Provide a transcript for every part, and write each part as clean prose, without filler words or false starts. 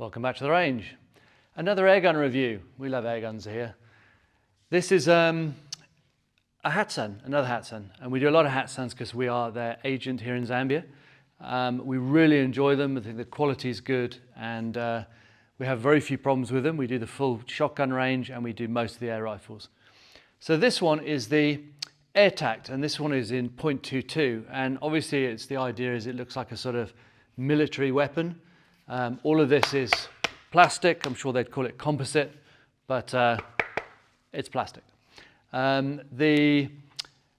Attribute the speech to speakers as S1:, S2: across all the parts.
S1: Welcome back to the range. Another airgun review. We love airguns here. This is a Hatsan, another Hatsan, and we do a lot of Hatsans because we are their agent here in Zambia. We really enjoy them. I think the quality is good, and we have very few problems with them. We do the full shotgun range and we do most of the air rifles. So this one is the Airtac, and this one is in .22, and obviously the idea is it looks like a sort of military weapon. All of this is plastic. I'm sure they'd call it composite, but it's plastic. The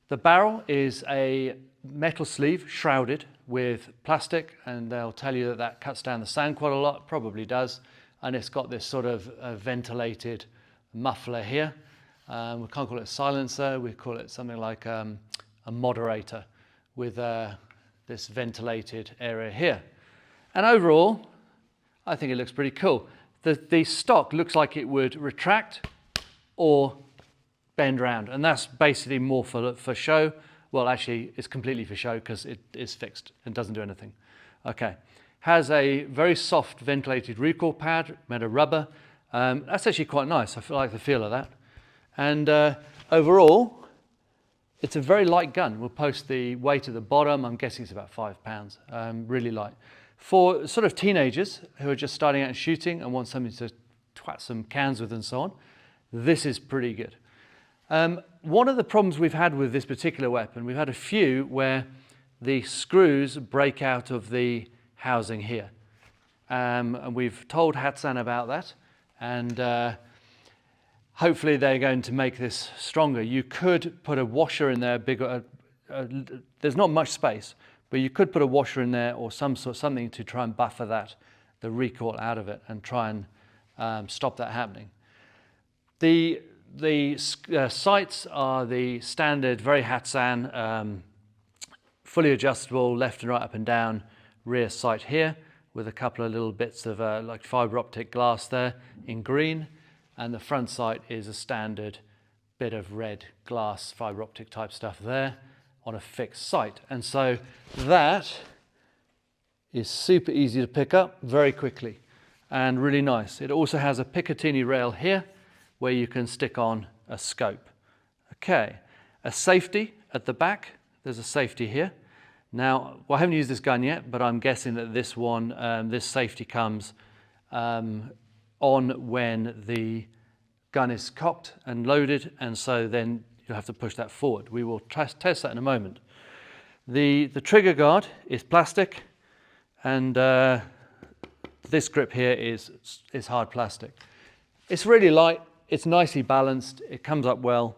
S1: barrel is a metal sleeve shrouded with plastic, and they'll tell you that that cuts down the sound quite a lot, probably does, and it's got this sort of ventilated muffler here. We can't call it a silencer, we call it something like a moderator with this ventilated area here. And overall, I think it looks pretty cool. The stock looks like it would retract or bend round, and that's basically more for show. Well, actually, it's completely for show because it is fixed and doesn't do anything. Okay, has a very soft ventilated recoil pad made of rubber. That's actually quite nice. I like the feel of that. And overall, it's a very light gun. We'll post the weight at the bottom. I'm guessing it's about 5 pounds. Really light. For sort of teenagers who are just starting out and shooting and want something to twat some cans with and so on, this is pretty good. One of the problems we've had with this particular weapon, we've had a few where the screws break out of the housing here. And we've told Hatsan about that, and hopefully they're going to make this stronger. You could put a washer in there, bigger. There's not much space, but you could put a washer in there or something to try and buffer the recoil out of it and try and stop that happening. The sights are the standard, very Hatsan, fully adjustable, left and right, up and down rear sight here, with a couple of little bits of like fiber optic glass there in green, and the front sight is a standard bit of red glass, fiber optic type stuff there on a fixed sight. And so that is super easy to pick up very quickly and really nice. It also has a Picatinny rail here where you can stick on a scope. Okay, a safety at the back. There's a safety here. Now, well, I haven't used this gun yet, but I'm guessing that this one, this safety comes on when the gun is cocked and loaded, and so then you'll have to push that forward. We will test that in a moment. The trigger guard is plastic, and this grip here is hard plastic. It's really light, it's nicely balanced, it comes up well.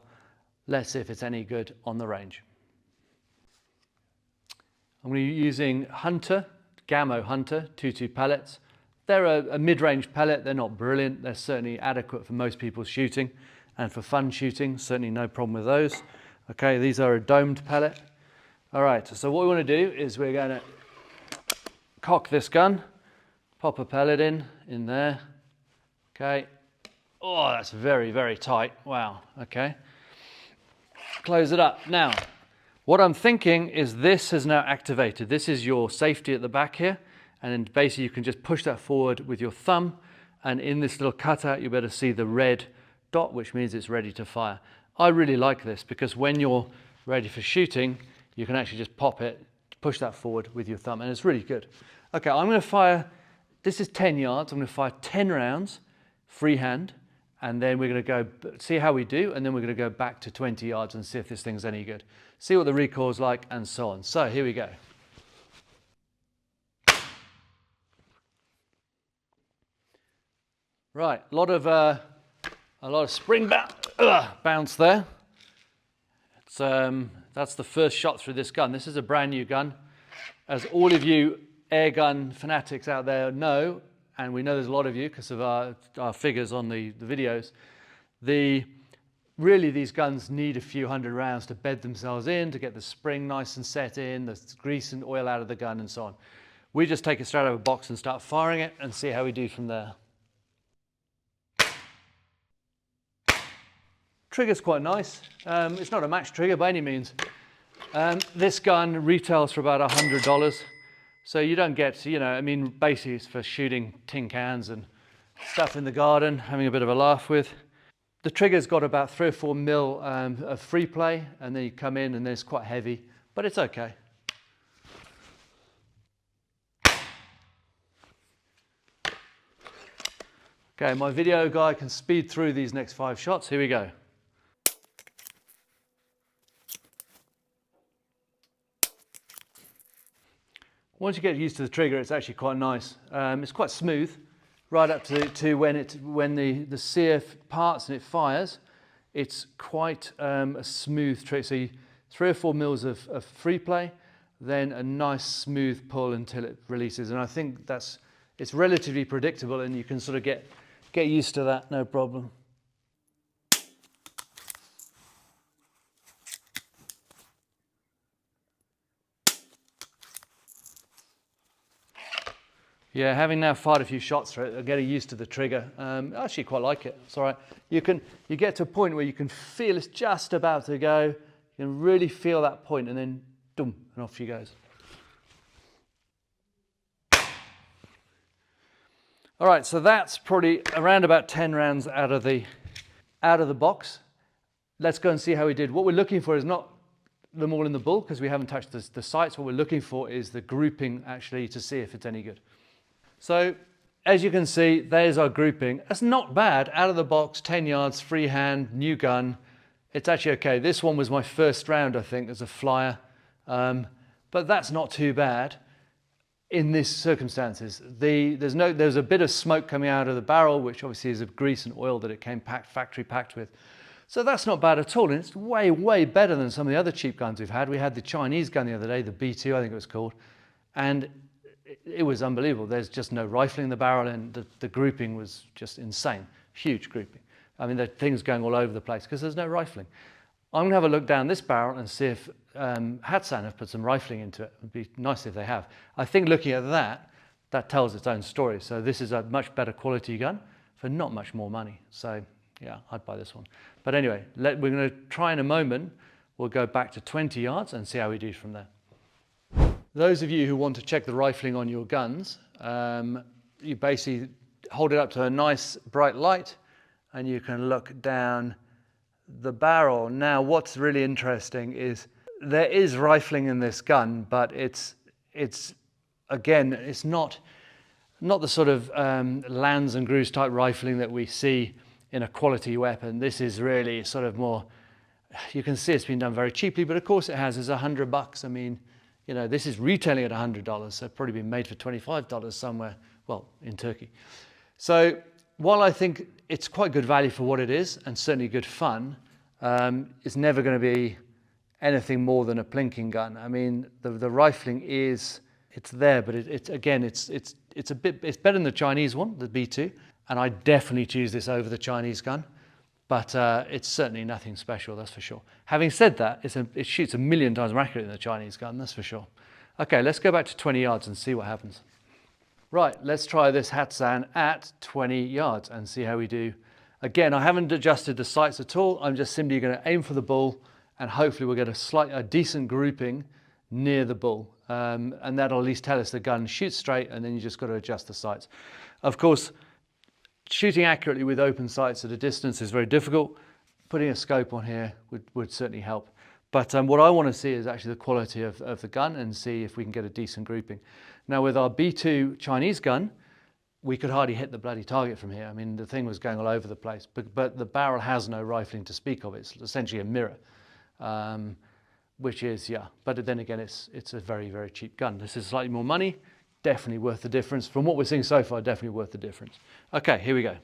S1: Let's see if it's any good on the range. I'm going to be using Hunter, Gammo Hunter 22 pellets. They're a mid-range pellet. They're not brilliant. They're certainly adequate for most people's shooting and for fun shooting. Certainly no problem with those. Okay, these are a domed pellet. All right, so what we want to do is we're going to cock this gun, pop a pellet in there. Okay. Oh, that's very, very tight. Wow. Okay. Close it up. Now, what I'm thinking is this has now activated. This is your safety at the back here. And then basically you can just push that forward with your thumb, and in this little cutout you'll be able to see the red dot, which means it's ready to fire. I really like this because when you're ready for shooting, you can actually just pop it, push that forward with your thumb, and it's really good. Okay, I'm going to fire, this is 10 yards, I'm going to fire 10 rounds, freehand, and then we're going to go see how we do, and then we're going to go back to 20 yards and see if this thing's any good. See what the recoil's like and so on. So here we go. Right, a lot of spring bounce there. That's the first shot through this gun. This is a brand new gun. As all of you air gun fanatics out there know, and we know there's a lot of you because of our figures on the videos, really these guns need a few hundred rounds to bed themselves in, to get the spring nice and set in, the grease and oil out of the gun and so on. We just take it straight out of a box and start firing it and see how we do from there. Trigger's quite nice. It's not a match trigger by any means. This gun retails for about $100. So you don't get, you know, I mean, basically it's for shooting tin cans and stuff in the garden, having a bit of a laugh with. The trigger's got about 3 or 4 mil of free play, and then you come in and then it's quite heavy, but it's okay. Okay, my video guy can speed through these next 5 shots. Here we go. Once you get used to the trigger, it's actually quite nice. It's quite smooth, right up to when the sear parts and it fires. It's quite a smooth trigger. So 3 or 4 mils of free play, then a nice smooth pull until it releases. And I think it's relatively predictable, and you can sort of get used to that, no problem. Yeah, having now fired a few shots through it, I'm getting used to the trigger. I actually quite like it. It's all right. You get to a point where you can feel it's just about to go. You can really feel that point, and then boom, and off she goes. All right, so that's probably around about 10 rounds out of the box. Let's go and see how we did. What we're looking for is not them all in the bull, because we haven't touched the sights. What we're looking for is the grouping, actually, to see if it's any good. So as you can see, there's our grouping. That's not bad. Out of the box, 10 yards, freehand, new gun. It's actually okay. This one was my first round, I think, as a flyer. But that's not too bad in these circumstances. There's a bit of smoke coming out of the barrel, which obviously is of grease and oil that it came factory packed with. So that's not bad at all. And it's way, way better than some of the other cheap guns we've had. We had the Chinese gun the other day, the B2, I think it was called. And it was unbelievable. There's just no rifling in the barrel, and the grouping was just insane. Huge grouping. I mean, there are things going all over the place because there's no rifling. I'm going to have a look down this barrel and see if Hatsan have put some rifling into it. It would be nice if they have. I think looking at that tells its own story. So this is a much better quality gun for not much more money. So yeah, I'd buy this one. But anyway, we're going to try in a moment. We'll go back to 20 yards and see how we do from there. Those of you who want to check the rifling on your guns, you basically hold it up to a nice bright light and you can look down the barrel. Now, what's really interesting is there is rifling in this gun, but it's again, it's not the sort of lands and grooves type rifling that we see in a quality weapon. This is really sort of more, you can see it's been done very cheaply, but of course it has. It's $100. I mean, you know, this is retailing at $100, so probably been made for $25 somewhere, well, in Turkey. So while I think it's quite good value for what it is, and certainly good fun, it's never going to be anything more than a plinking gun. I mean, the rifling it's there, but it's better than the Chinese one, the B2, and I definitely choose this over the Chinese gun. But it's certainly nothing special, that's for sure. Having said that, it shoots 1,000,000 times more accurate than the Chinese gun, that's for sure. Okay, let's go back to 20 yards and see what happens. Right, let's try this Hatsan at 20 yards and see how we do. Again, I haven't adjusted the sights at all. I'm just simply going to aim for the bull, and hopefully we'll get a decent grouping near the bull. And that'll at least tell us the gun shoots straight, and then you just got to adjust the sights. Of course, shooting accurately with open sights at a distance is very difficult. Putting a scope on here would certainly help. But what I want to see is actually the quality of the gun and see if we can get a decent grouping. Now with our B2 Chinese gun, we could hardly hit the bloody target from here. I mean, the thing was going all over the place, but the barrel has no rifling to speak of. It's essentially a mirror, which is, yeah. But then again, it's a very, very cheap gun. This is slightly more money. Definitely worth the difference. From what we're seeing so far, definitely worth the difference. Okay, here we go.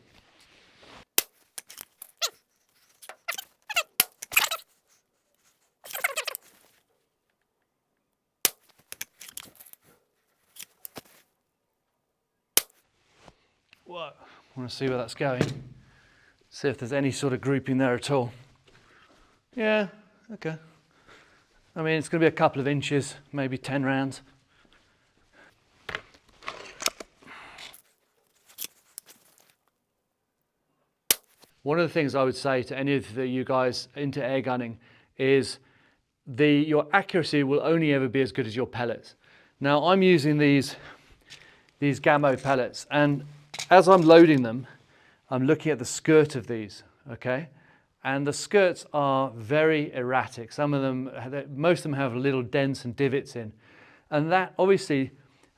S1: Whoa, I want to see where that's going. See if there's any sort of grouping there at all. Yeah, okay. I mean, it's going to be a couple of inches, maybe 10 rounds. One of the things I would say to any of you guys into air gunning is your accuracy will only ever be as good as your pellets. Now I'm using these Gammo pellets, and as I'm loading them, I'm looking at the skirt of these, okay? And the skirts are very erratic. Some of them, most of them have little dents and divots in. And that obviously,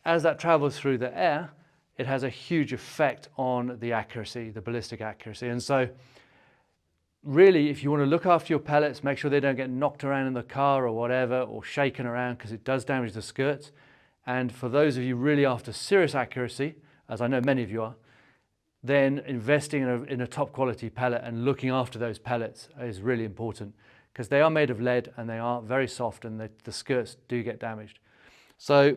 S1: as that travels through the air, it has a huge effect on the accuracy, the ballistic accuracy. And so really, if you want to look after your pellets, make sure they don't get knocked around in the car or whatever, or shaken around, because it does damage the skirts. And for those of you really after serious accuracy, as I know many of you are, then investing in a top quality pellet and looking after those pellets is really important, because they are made of lead and they are very soft, and the skirts do get damaged. So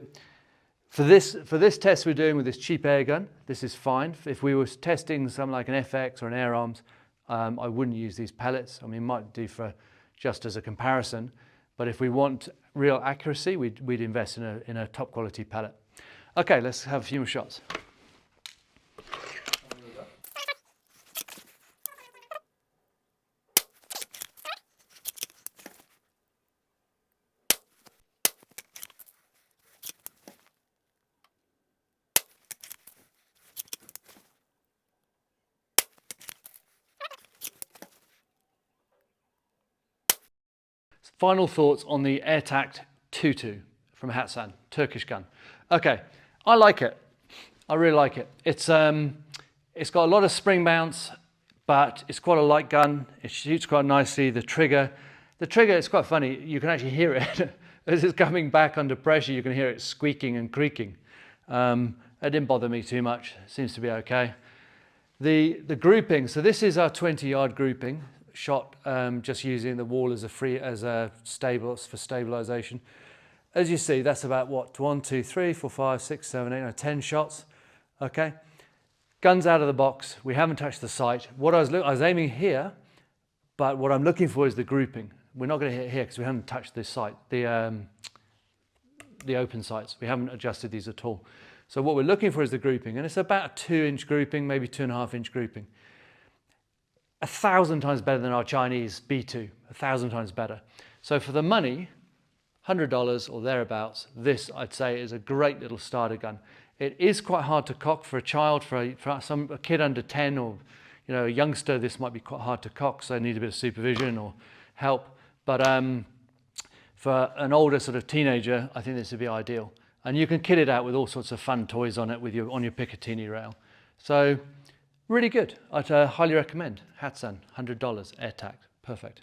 S1: for this test we're doing with this cheap air gun, this is fine. If we were testing something like an FX or an Air Arms, I wouldn't use these pellets. I mean, might do for just as a comparison, but if we want real accuracy, we'd invest in a top quality pellet. Okay, let's have a few more shots. Final thoughts on the Airtac Tutu from Hatsan, Turkish gun. Okay, I like it. I really like it. It's got a lot of spring bounce, but it's quite a light gun. It shoots quite nicely. The trigger, it's quite funny. You can actually hear it as it's coming back under pressure. You can hear it squeaking and creaking. It didn't bother me too much. It seems to be okay. The grouping. So this is our 20-yard grouping, shot just using the wall as a stabilization. As you see, that's about what, 1, 2, 3, 4, 5, 6, 7, 8, 9, 10 shots. Okay, guns out of the box. We haven't touched the sight. What I was aiming here, but what I'm looking for is the grouping. We're not going to hit here because we haven't touched this sight, the open sights. We haven't adjusted these at all. So what we're looking for is the grouping, and it's about a 2-inch grouping, maybe 2.5-inch grouping. 1,000 times better than our Chinese B2, 1,000 times better. So for the money, $100 or thereabouts, this I'd say is a great little starter gun. It is quite hard to cock for a child, for a kid under 10, or a youngster. This might be quite hard to cock, so they need a bit of supervision or help. But for an older sort of teenager, I think this would be ideal. And you can kit it out with all sorts of fun toys on it on your Picatinny rail. So really good. I'd highly recommend Hatsan, $100 Airtac. Perfect.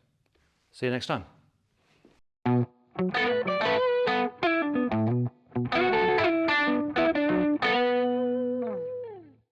S1: See you next time.